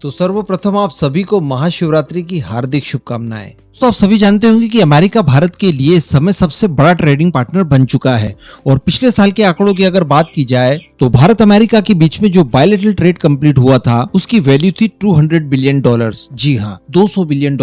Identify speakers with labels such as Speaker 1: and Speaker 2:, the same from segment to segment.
Speaker 1: तो सर्वप्रथम आप सभी को महाशिवरात्रि की हार्दिक शुभकामनाएं। तो आप सभी जानते होंगे कि अमेरिका भारत के लिए इस समय सबसे बड़ा ट्रेडिंग पार्टनर बन चुका है और पिछले साल के आंकड़ों की अगर बात की जाए तो भारत अमेरिका के बीच में जो बायलैटरल ट्रेड कंप्लीट हुआ था उसकी वैल्यू थी $200 बिलियन। जी हाँ, $200 बिलियन।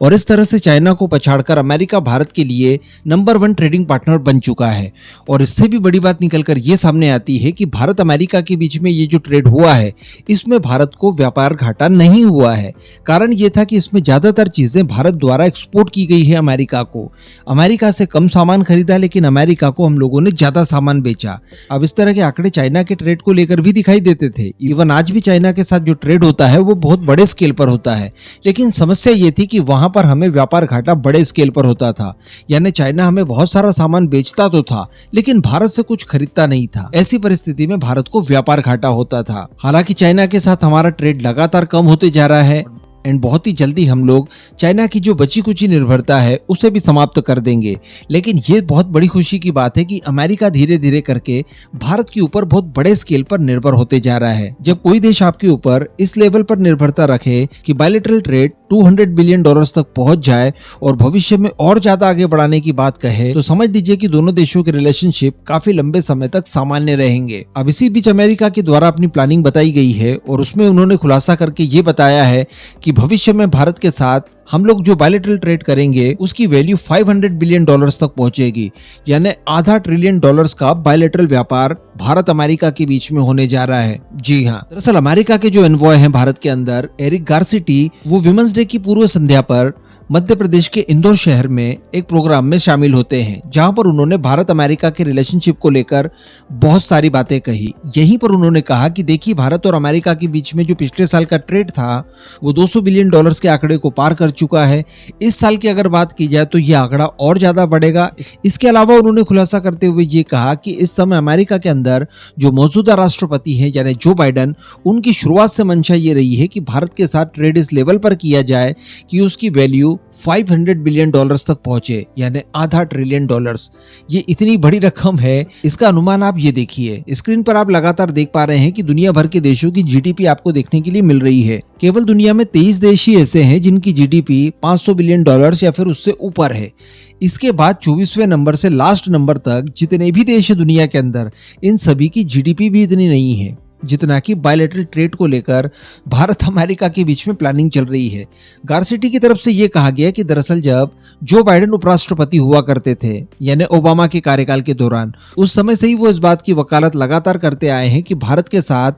Speaker 1: और इस तरह से चाइना को पछाड़कर अमेरिका भारत के लिए नंबर 1 ट्रेडिंग पार्टनर बन चुका है। और इससे भी बड़ी बात निकलकर ये सामने आती है कि भारत अमेरिका के बीच में ये जो ट्रेड हुआ है इसमें भारत को व्यापार घाटा नहीं हुआ है। कारण ये था कि इसमें ज्यादातर चीजें भारत द्वारा एक्सपोर्ट की गई है अमेरिका को। अमेरिका से कम सामान खरीदा लेकिन अमेरिका को हम लोगों ने ज्यादा सामान बेचा। अब इस तरह के आंकड़े चाइना के ट्रेड को लेकर भी दिखाई देते थे। इवन आज भी चाइना के साथ जो ट्रेड होता है वो बहुत बड़े स्केल पर होता है, लेकिन समस्या ये थी कि वहां पर हमें व्यापार घाटा बड़े स्केल पर होता था। यानी चाइना हमें बहुत सारा सामान बेचता तो था लेकिन भारत से कुछ खरीदता नहीं था। ऐसी परिस्थिति में भारत को व्यापार घाटा होता था। हालांकि चाइना के साथ हमारा ट्रेड लगातार कम होते जा रहा है एंड बहुत ही जल्दी हम लोग चाइना की जो बची कुची निर्भरता है उसे भी समाप्त कर देंगे। लेकिन ये बहुत बड़ी खुशी की बात है कि अमेरिका धीरे धीरे करके भारत के ऊपर बहुत बड़े स्केल पर निर्भर होते जा रहा है। जब कोई देश आपके ऊपर इस लेवल पर निर्भरता रखे कि बायलैटरल ट्रेड $200 बिलियन तक पहुंच जाए और भविष्य में और ज्यादा आगे बढ़ाने की बात कहे तो समझ लीजिए कि दोनों देशों के रिलेशनशिप काफी लंबे समय तक सामान्य रहेंगे। अब इसी बीच अमेरिका के द्वारा अपनी प्लानिंग बताई गई है और उसमें उन्होंने खुलासा करके ये बताया है कि भविष्य में भारत के साथ हम लोग जो बायलैटरल ट्रेड करेंगे उसकी वैल्यू $500 बिलियन तक पहुंचेगी। यानी $500 ट्रिलियन का बायलैटरल व्यापार भारत अमेरिका के बीच में होने जा रहा है। जी हाँ, दरअसल अमेरिका के जो एनवॉय हैं भारत के अंदर, एरिक गारसिटी, वो विमेंस डे की पूर्व संध्या पर मध्य प्रदेश के इंदौर शहर में एक प्रोग्राम में शामिल होते हैं जहां पर उन्होंने भारत अमेरिका के रिलेशनशिप को लेकर बहुत सारी बातें कही। यहीं पर उन्होंने कहा कि देखिए, भारत और अमेरिका के बीच में जो पिछले साल का ट्रेड था वो $200 बिलियन के आंकड़े को पार कर चुका है। इस साल की अगर बात की जाए तो ये आंकड़ा और ज्यादा बढ़ेगा। इसके अलावा उन्होंने खुलासा करते हुए ये कहा कि इस समय अमेरिका के अंदर जो मौजूदा राष्ट्रपति हैं यानी जो बाइडन, उनकी शुरुआत से मंशा ये रही है कि भारत के साथ ट्रेड इस लेवल पर किया जाए कि उसकी वैल्यू $500 बिलियन तक पहुंचे, यानी $500 ट्रिलियन। ये इतनी बड़ी रकम है, इसका अनुमान आप ये देखिए। स्क्रीन पर आप लगातार देख पा रहे हैं कि दुनिया भर के देशों की जीडीपी आपको देखने के लिए मिल रही है। केवल दुनिया में 23 देश ही ऐसे हैं जिनकी जीडीपी $500 बिलियन या फिर उससे ऊपर है। इसके बाद 24वें नंबर से लास्ट नंबर तक जितने भी देश है दुनिया के अंदर, इन सभी की जीडीपी भी इतनी नहीं है जितना कि बायलैटरल ट्रेड को लेकर भारत अमेरिका के बीच में प्लानिंग चल रही है। गारसिटी की तरफ से यह कहा गया कि दरअसल जब जो बाइडन उपराष्ट्रपति हुआ करते थे यानी ओबामा के कार्यकाल के दौरान, उस समय से ही वो इस बात की वकालत लगातार करते आए हैं कि भारत के साथ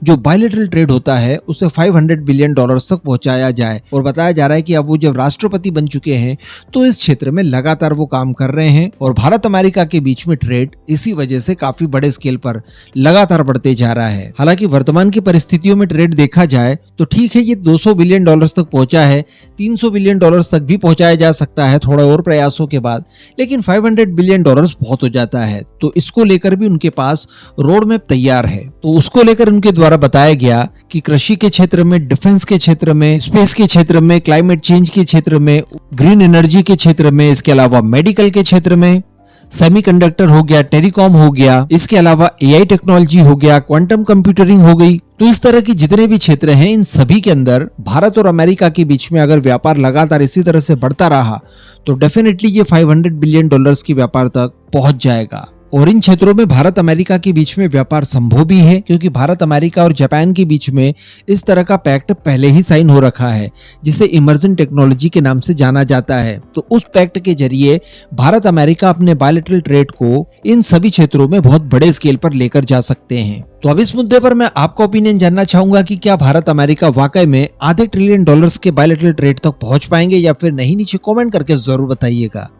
Speaker 1: जो बायलैटरल ट्रेड होता है उसे $500 बिलियन तक पहुंचाया जाए। और बताया जा रहा है कि अब वो जब राष्ट्रपति बन चुके हैं तो इस क्षेत्र में लगातार वो काम कर रहे हैं और भारत अमेरिका के बीच में ट्रेड इसी वजह से काफी बड़े स्केल पर लगातार बढ़ते जा रहा है। हालांकि वर्तमान की परिस्थितियों में ट्रेड देखा जाए तो ठीक है, ये $200 बिलियन तक पहुंचा है, $300 बिलियन तक भी पहुंचाया जा सकता है थोड़ा और प्रयासों के बाद, लेकिन $500 बिलियन बहुत हो जाता है। तो इसको लेकर भी उनके पास रोड मैप तैयार है। तो उसको लेकर उनके द्वारा बताया गया कि कृषि के क्षेत्र में, डिफेंस के क्षेत्र में, स्पेस के क्षेत्र में, क्लाइमेट चेंज के क्षेत्र में, ग्रीन एनर्जी के क्षेत्र में, इसके अलावा मेडिकल के क्षेत्र में, सेमीकंडक्टर हो गया, टेलीकॉम हो गया, इसके अलावा एआई टेक्नोलॉजी हो गया, क्वांटम कंप्यूटरिंग हो गई। तो इस तरह की जितने भी क्षेत्र हैं इन सभी के अंदर भारत और अमेरिका के बीच में अगर व्यापार लगातार इसी तरह से बढ़ता रहा तो डेफिनेटली ये $500 बिलियन की व्यापार तक पहुंच जाएगा। और इन क्षेत्रों में भारत अमेरिका के बीच में व्यापार संभव भी है क्योंकि भारत अमेरिका और जापान के बीच में इस तरह का पैक्ट पहले ही साइन हो रखा है जिसे इमर्जन टेक्नोलॉजी के नाम से जाना जाता है। तो उस पैक्ट के जरिए भारत अमेरिका अपने बायलैटरल ट्रेड को इन सभी क्षेत्रों में बहुत बड़े स्केल पर लेकर जा सकते हैं। तो अब इस मुद्दे पर मैं आपका ओपिनियन जानना चाहूंगा कि क्या भारत अमेरिका वाकई में $500 ट्रिलियन के बायलैटरल ट्रेड तक पहुंच पाएंगे या फिर नहीं। नीचे कमेंट करके जरूर बताइएगा।